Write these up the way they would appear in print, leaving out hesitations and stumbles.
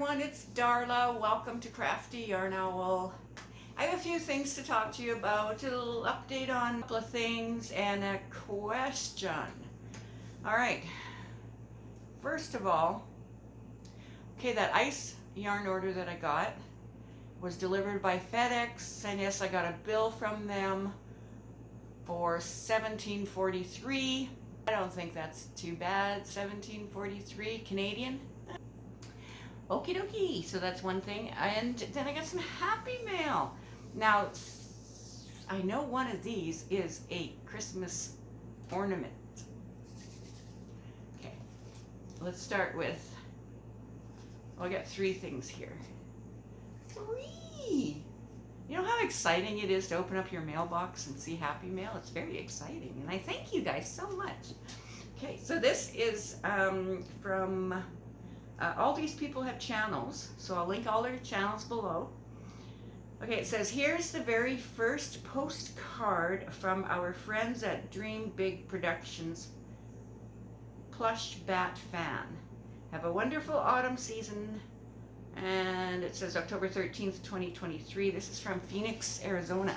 everyone, it's Darla. Welcome to Crafty Yarn Owl. I have a few things to talk to you about, a little update on a couple of things and a question. Alright, first of all, okay, that ice yarn order that I got was delivered by FedEx, and yes, I got a bill from them for $17.43. I don't think that's too bad. $17.43 Canadian. Okie dokie, so that's one thing. And then I got some happy mail. Now, I know one of these is a Christmas ornament. Okay, let's start with, well, I got three things here. Three! You know how exciting it is to open up your mailbox and see happy mail? It's very exciting, and I thank you guys so much. Okay, so this is from, all these people have channels, so I'll link all their channels below. Okay, it says, here's the very first postcard from our friends at Dream Big Productions, Plush Bat Fan. Have a wonderful autumn season. And it says October 13th, 2023. This is from Phoenix, Arizona.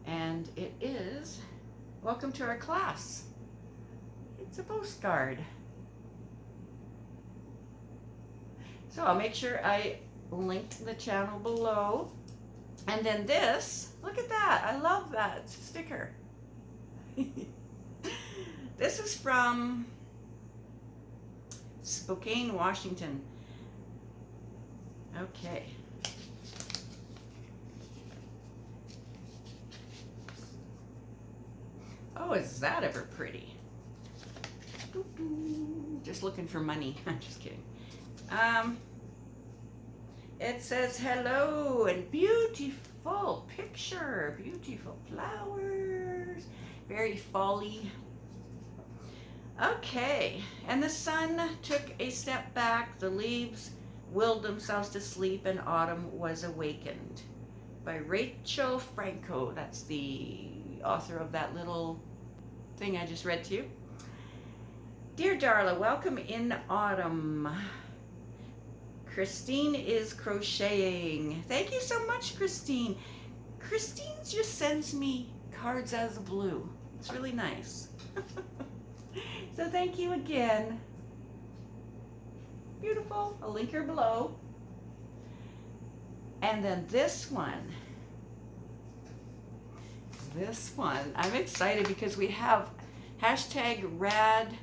And it is, welcome to our class. It's a postcard. So I'll make sure I link the channel below. And then this, look at that. I love that sticker. This is from Spokane, Washington. Okay. Oh, is that ever pretty? Just looking for money. I'm just kidding. It says hello and beautiful picture. Beautiful flowers. Very fall-y. Okay. And the sun took a step back. The leaves willed themselves to sleep, and autumn was awakened. By Rachel Franco. That's the author of that little thing I just read to you. Dear Darla, welcome in autumn. Christine is crocheting. Thank you so much, Christine. Christine just sends me cards out of the blue. It's really nice. So thank you again. Beautiful. I'll link her below. And then this one. This one. I'm excited because we have hashtag rad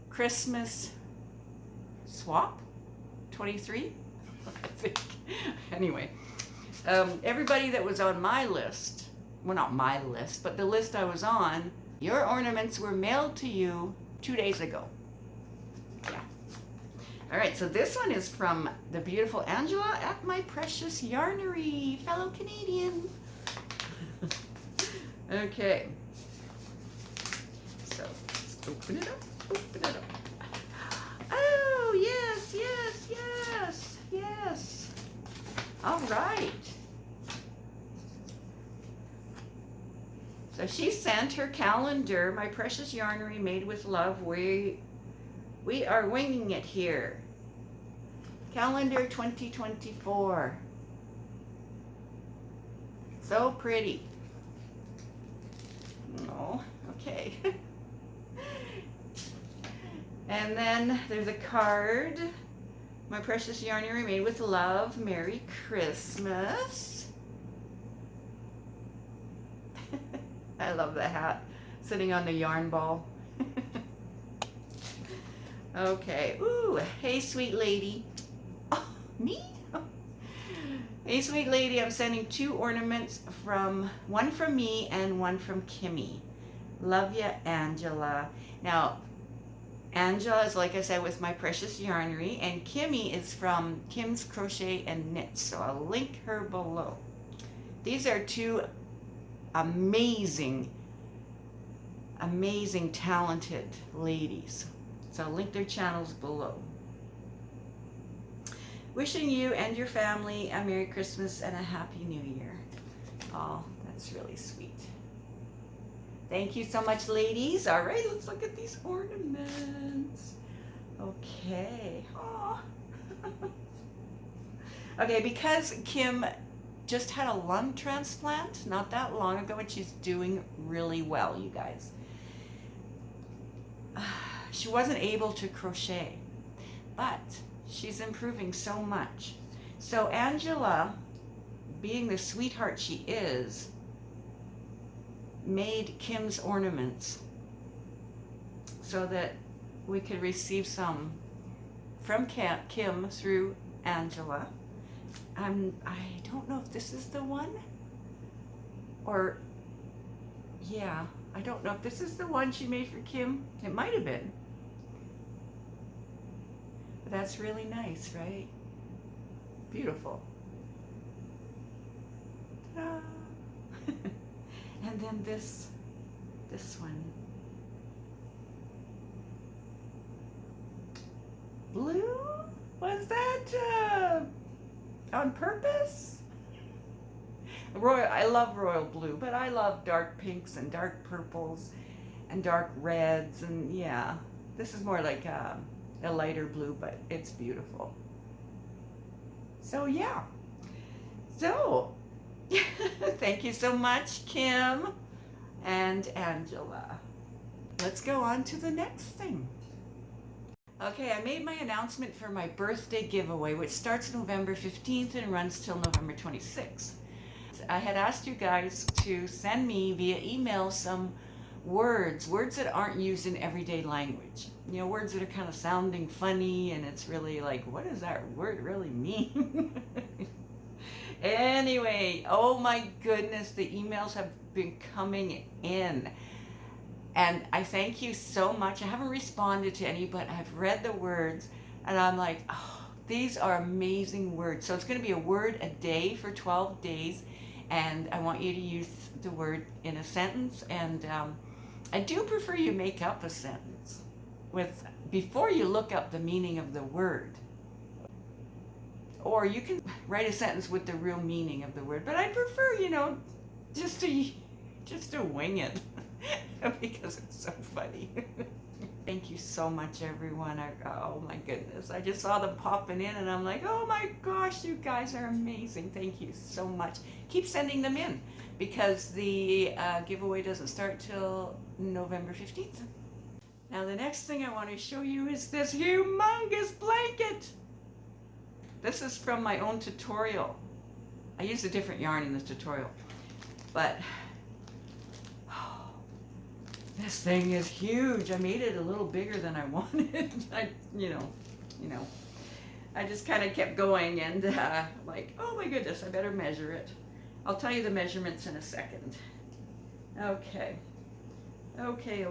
Christmas swap 23. I think. Anyway. Everybody that was on my list, well, not my list, but the list I was on, your ornaments were mailed to you 2 days ago. Yeah. All right, so this one is from the beautiful Angela at My Precious Yarnery, fellow Canadian. Okay. So, let's open it up, open it up. Oh, yes, yes, yes, yes. All right. So she sent her calendar, My Precious Yarnery Made with Love. We are winging it here. Calendar 2024. So pretty. Oh, okay. And then there's a card. My Precious Yarnery Made with Love. Merry Christmas. I love the hat sitting on the yarn ball. Okay. Ooh, hey, sweet lady. Oh, me? Hey, sweet lady, I'm sending 2 ornaments from, one from me and one from Kimmy. Love ya, Angela. Now, Angela is, like I said, with My Precious Yarnery, and Kimmy is from Kim's Crochet and Knits, so I'll link her below. These are 2 amazing, talented ladies. So I'll link their channels below. Wishing you and your family a Merry Christmas and a Happy New Year. Oh, that's really sweet. Thank you so much, ladies. All right, let's look at these ornaments. Okay. Aw. Okay, because Kim just had a lung transplant not that long ago, and she's doing really well, you guys. She wasn't able to crochet, but she's improving so much. So Angela, being the sweetheart she is, made Kim's ornaments so that we could receive some from Kim through Angela. I don't know if this is the one, or yeah, I don't know if this is the one she made for Kim. It might have been. But that's really nice, right? Beautiful. Ta-da. And then this one. Blue? Was that on purpose? I love royal blue, but I love dark pinks and dark purples and dark reds, and yeah, this is more like a lighter blue, but it's beautiful. So yeah, so thank you so much, Kim and Angela. Let's go on to the next thing. Okay, I made my announcement for my birthday giveaway, which starts November 15th and runs till November 26th. I had asked you guys to send me via email some words that aren't used in everyday language. You know, words that are kind of sounding funny, and it's really like, what does that word really mean? Anyway, oh my goodness, the emails have been coming in. And I thank you so much. I haven't responded to any, but I've read the words, and I'm like, oh, these are amazing words. So it's going to be a word a day for 12 days, and I want you to use the word in a sentence. And I do prefer you make up a sentence before you look up the meaning of the word. Or you can write a sentence with the real meaning of the word, but I prefer, you know, just to wing it. Because it's so funny. Thank you so much, everyone. Oh my goodness, I just saw them popping in, and I'm like, oh my gosh, you guys are amazing. Thank you so much. Keep sending them in, because the giveaway doesn't start till November 15th. Now the next thing I want to show you is this humongous blanket. This is from my own tutorial. I used a different yarn in the tutorial, but this thing is huge. I made it a little bigger than I wanted. You know, I just kind of kept going, and like, oh my goodness, I better measure it. I'll tell you the measurements in a second. Okay. Okay.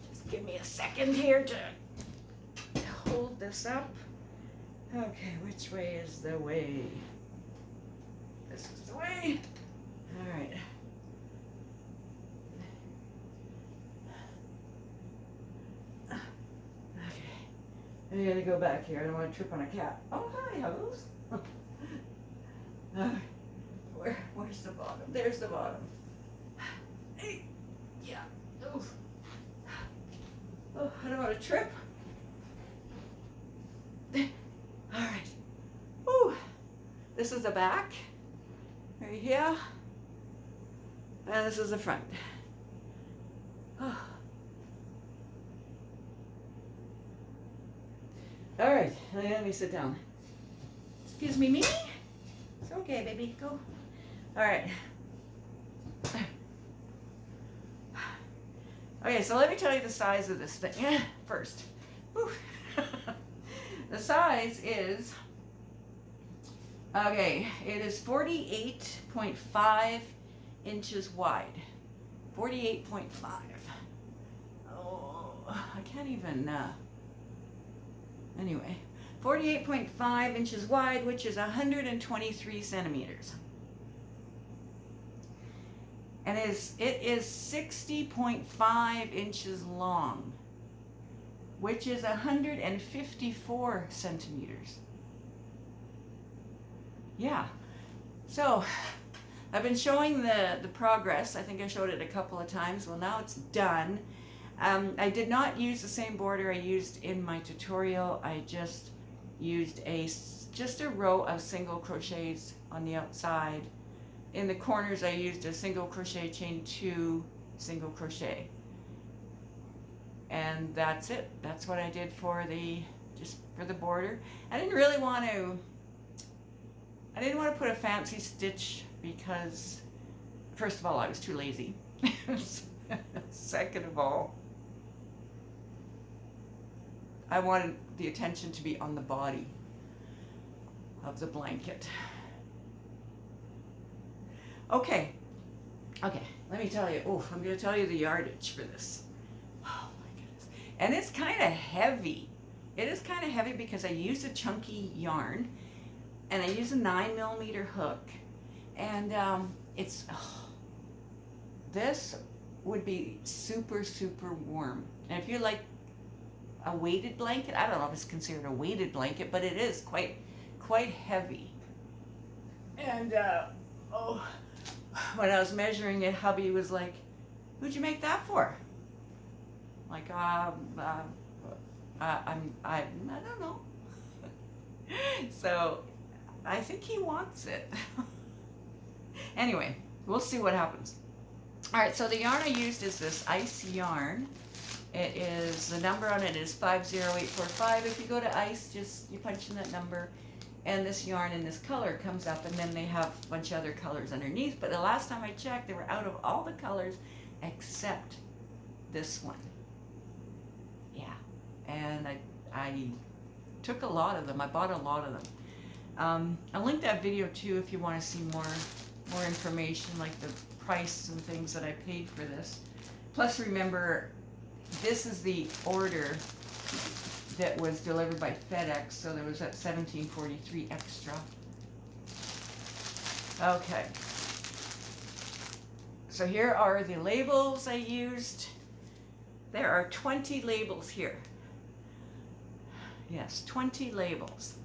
Just give me a second here to hold this up. Okay, which way is the way? This is the way. All right. Okay. I gotta go back here. I don't want to trip on a cat. Oh, hi, Huggles. Where's the bottom? There's the bottom. Hey. Yeah. Oh, I don't want to trip. All right. Ooh. This is the back. Right here. And this is the front. Oh. All right, let me sit down. Excuse me, Mimi. It's okay, baby. Go. All right. Okay, so let me tell you the size of this thing first. The size is, okay, it is 48.5 inches wide. 48.5. Oh, I can't even, anyway. 48.5 inches wide, which is 123 centimeters. And it is 60.5 inches long, which is 154 centimeters. Yeah, so I've been showing the progress. I think I showed it a couple of times. Well, now it's done. I did not use the same border I used in my tutorial. I just used just a row of single crochets on the outside. In the corners I used a single crochet chain 2 single crochet, and that's it. That's what I did for the border. I didn't want to put a fancy stitch because first of all I was too lazy. Second of all, I wanted the attention to be on the body of the blanket. Okay, let me tell you. Oh, I'm going to tell you the yardage for this. Oh my goodness. And it's kind of heavy. It is kind of heavy because I used a chunky yarn and I used a 9mm hook. And this would be super, super warm. And if you like a weighted blanket, I don't know if it's considered a weighted blanket, but it is quite heavy. And when I was measuring it, hubby was like, "Who'd you make that for?" Like, I don't know. So I think he wants it. Anyway, we'll see what happens. All right, so the yarn I used is this ice yarn. It is, the number on it is 50845. If you go to ice, just you punch in that number, and this yarn in this color comes up, and then they have a bunch of other colors underneath. But the last time I checked, they were out of all the colors except this one. Yeah, and I took a lot of them. I bought a lot of them. I'll link that video too if you want to see more information, like the price and things that I paid for this. Plus, remember, this is the order that was delivered by FedEx, so there was that $17.43 extra. Okay. So here are the labels I used. There are 20 labels here. Yes, 20 labels.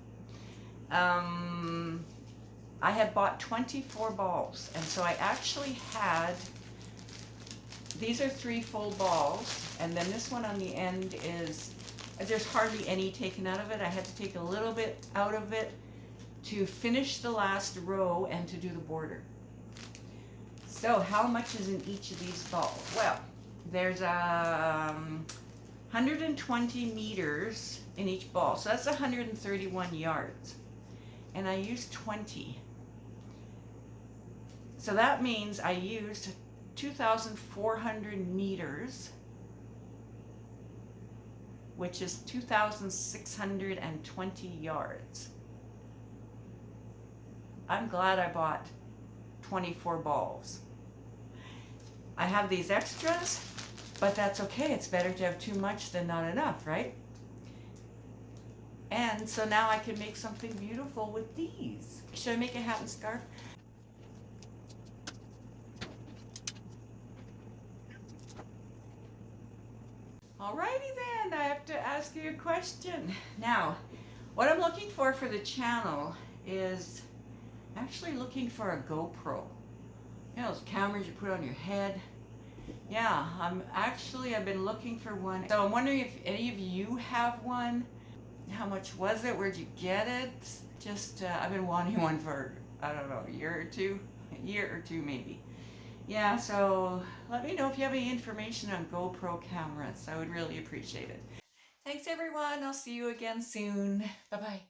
I had bought 24 balls, and so I actually had, these are 3 full balls, and then this one on the end is, there's hardly any taken out of it. I had to take a little bit out of it to finish the last row and to do the border. So how much is in each of these balls? Well, there's 120 meters in each ball, so that's 131 yards. And I used 20. So that means I used 2,400 meters, which is 2,620 yards. I'm glad I bought 24 balls. I have these extras, but that's okay. It's better to have too much than not enough, right? And so now I can make something beautiful with these. Should I make a hat and scarf? Alrighty then, I have to ask you a question. Now, what I'm looking for the channel is actually looking for a GoPro. You know, those cameras you put on your head. Yeah, I've been looking for one. So I'm wondering if any of you have one. How much was it? Where'd you get it? Just, I've been wanting one for, I don't know, a year or two maybe. Yeah, so let me know if you have any information on GoPro cameras. I would really appreciate it. Thanks everyone. I'll see you again soon. Bye-bye.